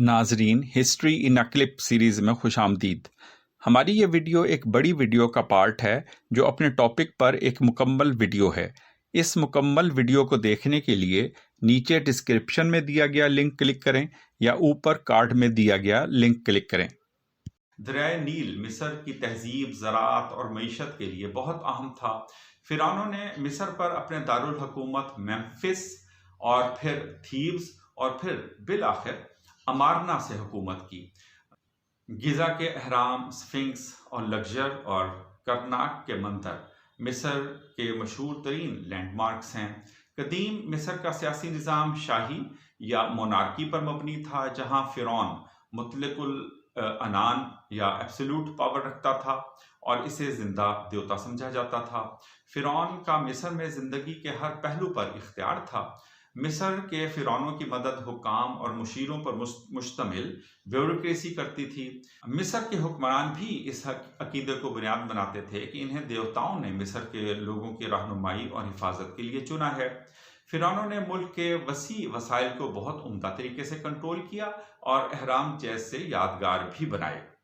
नाजरीन, history in a clip series में खुश आमदीद। हमारी ये वीडियो एक बड़ी वीडियो का पार्ट है जो अपने टॉपिक पर एक मुकम्मल वीडियो है। इस मुकम्मल वीडियो को देखने के लिए नीचे डिस्क्रिप्शन में दिया गया लिंक क्लिक करें या ऊपर कार्ड में दिया गया लिंक क्लिक करें। दरियाए नील मिस्र की तहजीब, ज़राअत और मईशत के लिए बहुत अहम था। फ़िरौनों ने मिस्र पर अपने दारुल हुकूमत मेम्फिस और फिर थीब्स और फिर बिल आखिर अमारना से हुकूमत की। गिज़ा के अहराम, स्फिंक्स और लग्जर और करनाक के मंतर मिस्र के मशहूर तरीन लैंडमार्क्स हैं। कदीम मिस्र का सियासी निज़ाम शाही या मोनार्की पर मबनी था, जहाँ फ़िरौन मुतलकुल अनान या एब्सोल्यूट पावर रखता था और इसे जिंदा देवता समझा जाता था। फ़िरौन का मिस्र में ज़िंदगी के हर पहलू पर इख्तियार था। मिस्र के फ़िरौनों की मदद हुक्काम और मुशीरों पर मुश्तमिल ब्यूरोक्रेसी करती थी। मिस्र के हुक्मरान भी इस अकीदे को बुनियाद बनाते थे कि इन्हें देवताओं ने मिस्र के लोगों की रहनुमाई और हिफाजत के लिए चुना है। फ़िरौनों ने मुल्क के वसी वसाइल को बहुत उम्दा तरीके से कंट्रोल किया और अहराम जैसे यादगार भी बनाए।